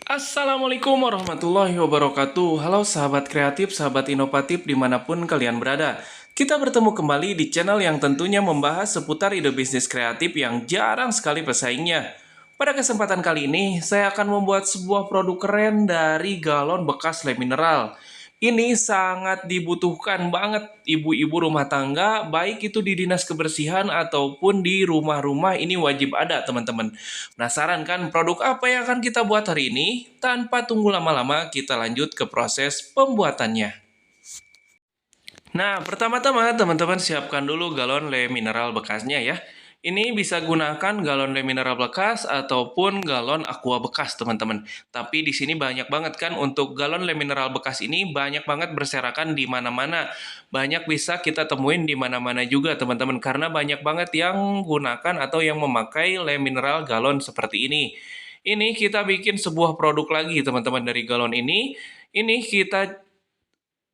Assalamualaikum warahmatullahi wabarakatuh. Halo sahabat kreatif, sahabat inovatif dimanapun kalian berada. Kita bertemu kembali di channel yang tentunya membahas seputar ide bisnis kreatif yang jarang sekali pesaingnya. Pada kesempatan kali ini, saya akan membuat sebuah produk keren dari galon bekas lem mineral. Ini sangat dibutuhkan banget ibu-ibu rumah tangga, baik itu di dinas kebersihan ataupun di rumah-rumah ini wajib ada teman-teman. Penasaran kan produk apa yang akan kita buat hari ini? Tanpa tunggu lama-lama, kita lanjut ke proses pembuatannya. Nah, pertama-tama teman-teman siapkan dulu galon lem mineral bekasnya ya. Ini bisa gunakan galon lem mineral bekas ataupun galon aqua bekas, teman-teman. Tapi di sini banyak banget kan untuk galon lem mineral bekas ini banyak banget berserakan di mana-mana. Banyak bisa kita temuin di mana-mana juga, teman-teman, karena banyak banget yang gunakan atau yang memakai lem mineral galon seperti ini. Ini kita bikin sebuah produk lagi, teman-teman, dari galon ini. Ini kita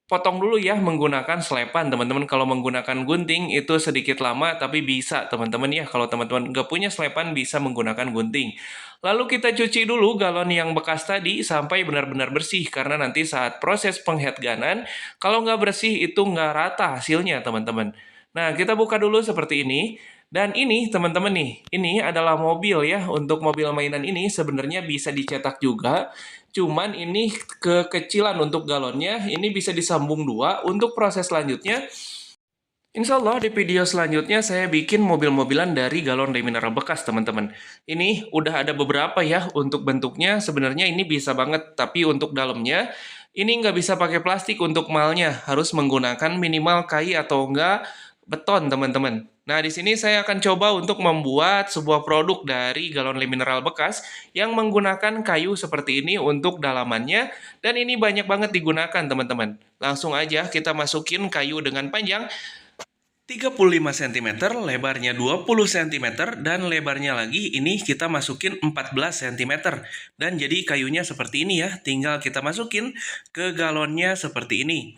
potong dulu ya menggunakan selepan, teman-teman. Kalau menggunakan gunting itu sedikit lama, tapi bisa teman-teman ya. Kalau teman-teman nggak punya selepan bisa menggunakan gunting. Lalu kita cuci dulu galon yang bekas tadi sampai benar-benar bersih. Karena nanti saat proses pengheadganan, kalau nggak bersih itu nggak rata hasilnya teman-teman. Nah, kita buka dulu seperti ini. Dan ini teman-teman nih, ini adalah mobil ya. Untuk mobil mainan ini sebenarnya bisa dicetak juga. Cuman ini kekecilan untuk galonnya, ini bisa disambung dua. Untuk proses selanjutnya, insya Allah di video selanjutnya saya bikin mobil-mobilan dari galon lem mineral bekas, teman-teman. Ini udah ada beberapa ya untuk bentuknya, sebenarnya ini bisa banget. Tapi untuk dalamnya, ini nggak bisa pakai plastik untuk malnya. Harus menggunakan minimal kayu atau enggak beton, teman-teman. Nah, di sini saya akan coba untuk membuat sebuah produk dari galon lem mineral bekas yang menggunakan kayu seperti ini untuk dalamannya, dan ini banyak banget digunakan, teman-teman. Langsung aja kita masukin kayu dengan panjang 35 cm, lebarnya 20 cm, dan lebarnya lagi ini kita masukin 14 cm. Dan jadi kayunya seperti ini ya, tinggal kita masukin ke galonnya seperti ini.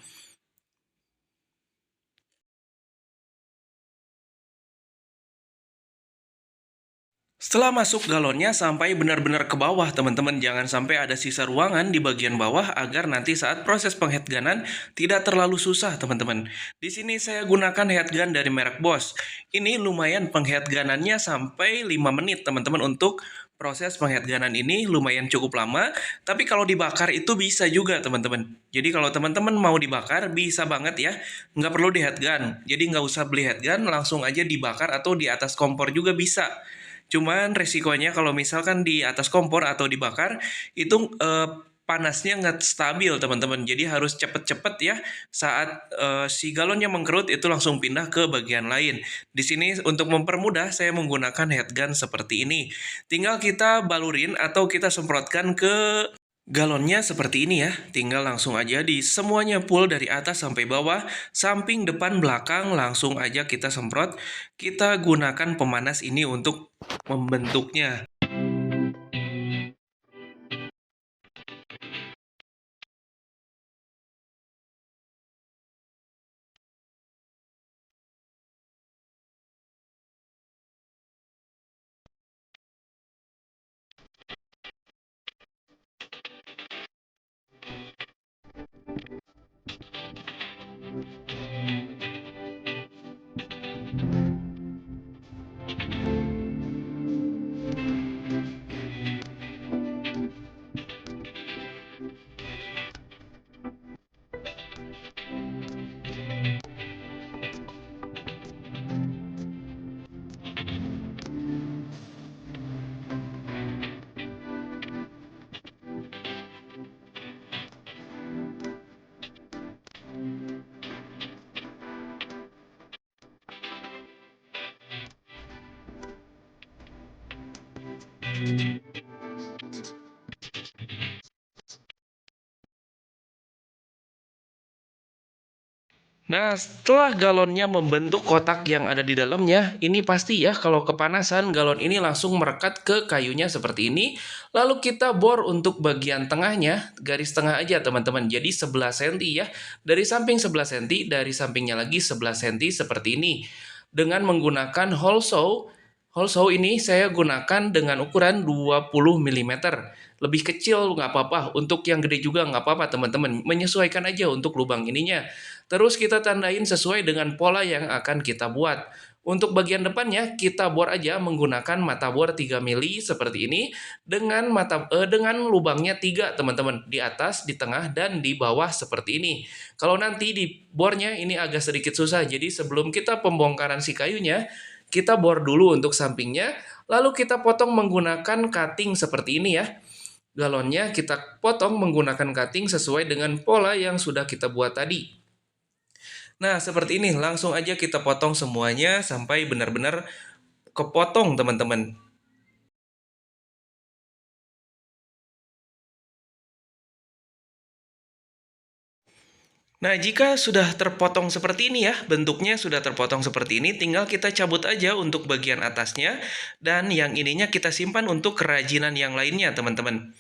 Setelah masuk galonnya sampai benar-benar ke bawah, teman-teman, jangan sampai ada sisa ruangan di bagian bawah agar nanti saat proses pengheadganan tidak terlalu susah, teman-teman. Di sini saya gunakan headgun dari merek Bosch. Ini lumayan pengheadganannya sampai 5 menit, teman-teman. Untuk proses pengheadganan ini lumayan cukup lama, tapi kalau dibakar itu bisa juga, teman-teman. Jadi kalau teman-teman mau dibakar bisa banget ya, nggak perlu di headgun. Jadi nggak usah beli headgun, langsung aja dibakar atau di atas kompor juga bisa. Cuman resikonya kalau misalkan di atas kompor atau dibakar itu panasnya nggak stabil, teman-teman. Jadi harus cepet-cepet ya saat si galonnya mengkerut itu langsung pindah ke bagian lain. Di sini untuk mempermudah saya menggunakan headgun seperti ini. Tinggal kita balurin atau kita semprotkan ke galonnya seperti ini ya, tinggal langsung aja di semuanya full dari atas sampai bawah, samping, depan, belakang, langsung aja kita semprot. Kita gunakan pemanas ini untuk membentuknya. Nah, setelah galonnya membentuk kotak yang ada di dalamnya, ini pasti ya kalau kepanasan galon ini langsung merekat ke kayunya seperti ini. Lalu kita bor untuk bagian tengahnya, garis tengah aja teman-teman. Jadi 11 cm ya. Dari samping 11 cm, dari sampingnya lagi 11 cm seperti ini. Dengan menggunakan hole saw. Hole saw ini saya gunakan dengan ukuran 20 mm. Lebih kecil nggak apa-apa, untuk yang gede juga nggak apa-apa teman-teman. Menyesuaikan aja untuk lubang ininya. Terus kita tandain sesuai dengan pola yang akan kita buat. Untuk bagian depannya kita bor aja menggunakan mata bor 3 mili seperti ini dengan dengan lubangnya 3 teman-teman, di atas, di tengah dan di bawah seperti ini. Kalau nanti di bornya ini agak sedikit susah, jadi sebelum kita pembongkaran si kayunya, kita bor dulu untuk sampingnya, lalu kita potong menggunakan cutting seperti ini ya. Galonnya kita potong menggunakan cutting sesuai dengan pola yang sudah kita buat tadi. Nah, seperti ini, langsung aja kita potong semuanya sampai benar-benar kepotong, teman-teman. Nah, jika sudah terpotong seperti ini ya, bentuknya sudah terpotong seperti ini, tinggal kita cabut aja untuk bagian atasnya, dan yang ininya kita simpan untuk kerajinan yang lainnya, teman-teman.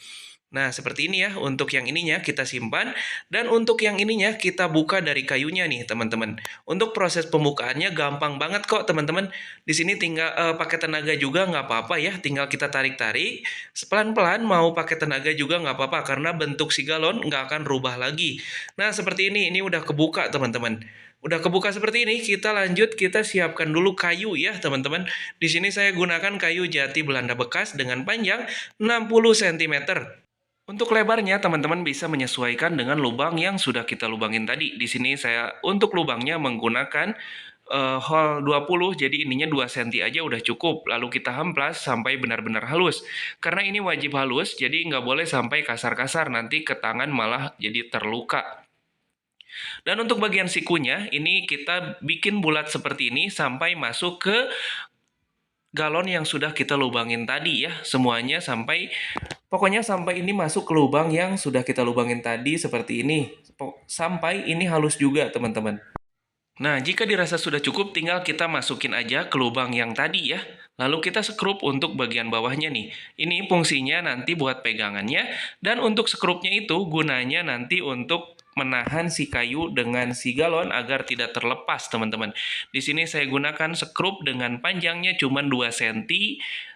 Nah, seperti ini ya, untuk yang ininya kita simpan, dan untuk yang ininya kita buka dari kayunya nih, teman-teman. Untuk proses pembukaannya gampang banget kok, teman-teman. Di sini tinggal pakai tenaga juga nggak apa-apa ya, tinggal kita tarik-tarik. Pelan-pelan mau pakai tenaga juga nggak apa-apa, karena bentuk si galon nggak akan rubah lagi. Nah, seperti ini udah kebuka, teman-teman. Udah kebuka seperti ini, kita lanjut, kita siapkan dulu kayu ya, teman-teman. Di sini saya gunakan kayu jati Belanda bekas dengan panjang 60 cm. Untuk lebarnya, teman-teman bisa menyesuaikan dengan lubang yang sudah kita lubangin tadi. Di sini saya untuk lubangnya menggunakan hole 20, jadi ininya 2 cm aja udah cukup. Lalu kita hemplas sampai benar-benar halus. Karena ini wajib halus, jadi nggak boleh sampai kasar-kasar, nanti ke tangan malah jadi terluka. Dan untuk bagian sikunya, ini kita bikin bulat seperti ini sampai masuk ke galon yang sudah kita lubangin tadi ya. Semuanya pokoknya sampai ini masuk ke lubang yang sudah kita lubangin tadi seperti ini. Sampai ini halus juga, teman-teman. Nah, jika dirasa sudah cukup, tinggal kita masukin aja ke lubang yang tadi ya. Lalu kita skrup untuk bagian bawahnya nih. Ini fungsinya nanti buat pegangannya. Dan untuk skrupnya itu gunanya nanti untuk menahan si kayu dengan si galon agar tidak terlepas, teman-teman. Di sini saya gunakan skrup dengan panjangnya cuma 2 cm.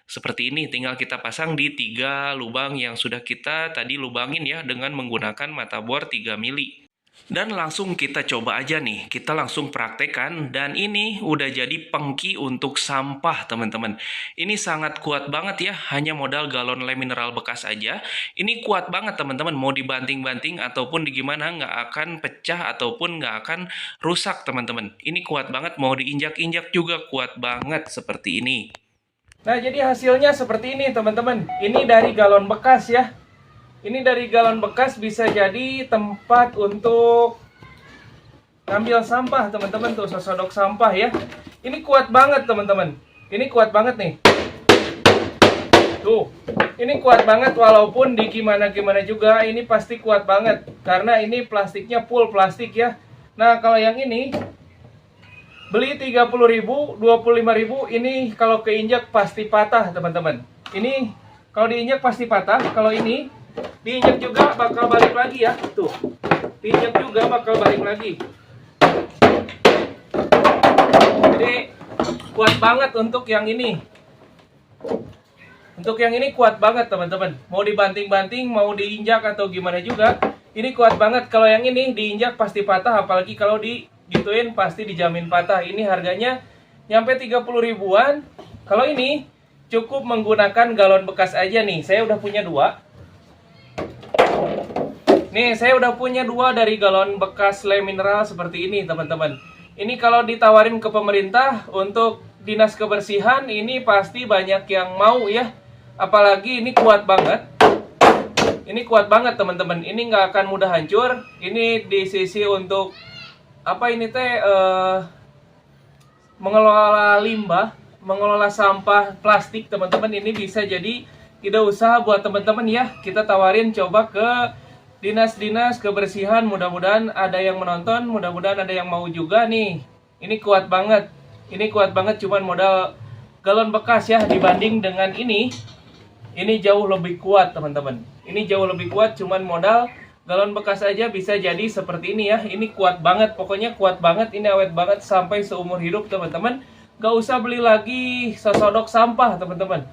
Seperti ini, tinggal kita pasang di 3 lubang yang sudah kita tadi lubangin ya dengan menggunakan mata bor 3 mili. Dan langsung kita coba aja nih, kita langsung praktekkan, dan ini udah jadi pengki untuk sampah teman-teman. Ini sangat kuat banget ya, hanya modal galon lem mineral bekas aja. Ini kuat banget teman-teman, mau dibanting-banting ataupun gimana nggak akan pecah ataupun nggak akan rusak teman-teman. Ini kuat banget, mau diinjak-injak juga kuat banget seperti ini. Nah, jadi hasilnya seperti ini teman-teman. Ini dari galon bekas ya. Ini dari galon bekas bisa jadi tempat untuk ngambil sampah teman-teman, tuh sosodok sampah ya. Ini kuat banget teman-teman. Ini kuat banget nih. Tuh, ini kuat banget walaupun di gimana-gimana juga ini pasti kuat banget. Karena ini plastiknya full plastik ya. Nah, kalau yang ini beli 30.000, 25.000, ini kalau keinjak pasti patah teman-teman. Ini kalau diinjak pasti patah, kalau ini diinjak juga bakal balik lagi ya. Tuh, diinjak juga bakal balik lagi. Jadi kuat banget untuk yang ini. Untuk yang ini kuat banget teman-teman. Mau dibanting-banting, mau diinjak atau gimana juga, ini kuat banget. Kalau yang ini diinjak pasti patah, apalagi kalau digituin pasti dijamin patah. Ini harganya nyampe 30 ribuan. Kalau ini cukup menggunakan galon bekas aja nih. Saya udah punya 2. Nih, saya udah punya 2 dari galon bekas lem mineral seperti ini, teman-teman. Ini kalau ditawarin ke pemerintah untuk dinas kebersihan, ini pasti banyak yang mau ya. Apalagi ini kuat banget. Ini kuat banget, teman-teman. Ini nggak akan mudah hancur. Ini di sisi untuk apa ini teh mengelola limbah, mengelola sampah plastik, teman-teman. Ini bisa jadi ide usaha buat teman-teman ya. Kita tawarin coba ke dinas-dinas kebersihan, mudah-mudahan ada yang menonton, mudah-mudahan ada yang mau juga nih. Ini kuat banget. Ini kuat banget, cuman modal galon bekas ya, dibanding dengan ini jauh lebih kuat teman-teman. Ini jauh lebih kuat, cuman modal galon bekas aja bisa jadi seperti ini ya. Ini kuat banget, pokoknya kuat banget, ini awet banget sampai seumur hidup teman-teman. Nggak usah beli lagi sesodok sampah teman-teman.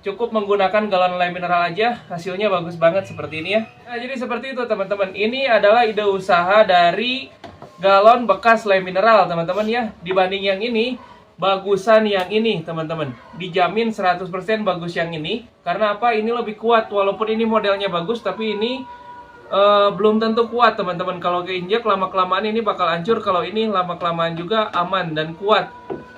Cukup menggunakan galon lem mineral aja, hasilnya bagus banget seperti ini ya. Nah, jadi seperti itu teman-teman. Ini adalah ide usaha dari galon bekas lem mineral teman-teman ya. Dibanding yang ini, bagusan yang ini teman-teman. Dijamin 100% bagus yang ini. Karena apa? Ini lebih kuat. Walaupun ini modelnya bagus, tapi ini belum tentu kuat teman-teman. Kalau keinjak lama-kelamaan ini bakal hancur. Kalau ini lama-kelamaan juga aman dan kuat.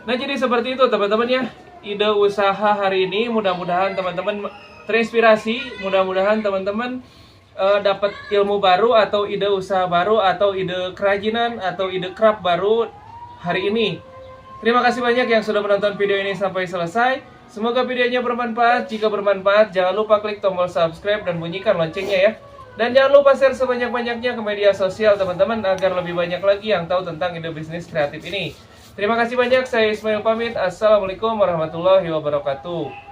Nah, jadi seperti itu teman-teman ya. Ide usaha hari ini, mudah-mudahan teman-teman terinspirasi, mudah-mudahan teman-teman dapat ilmu baru atau ide usaha baru atau ide kerajinan atau ide craft baru hari ini. Terima kasih banyak yang sudah menonton video ini sampai selesai. Semoga videonya bermanfaat. Jika bermanfaat, jangan lupa klik tombol subscribe dan bunyikan loncengnya ya. Dan jangan lupa share sebanyak-banyaknya ke media sosial teman-teman agar lebih banyak lagi yang tahu tentang ide bisnis kreatif ini. Terima kasih banyak, saya Ismail pamit. Assalamualaikum warahmatullahi wabarakatuh.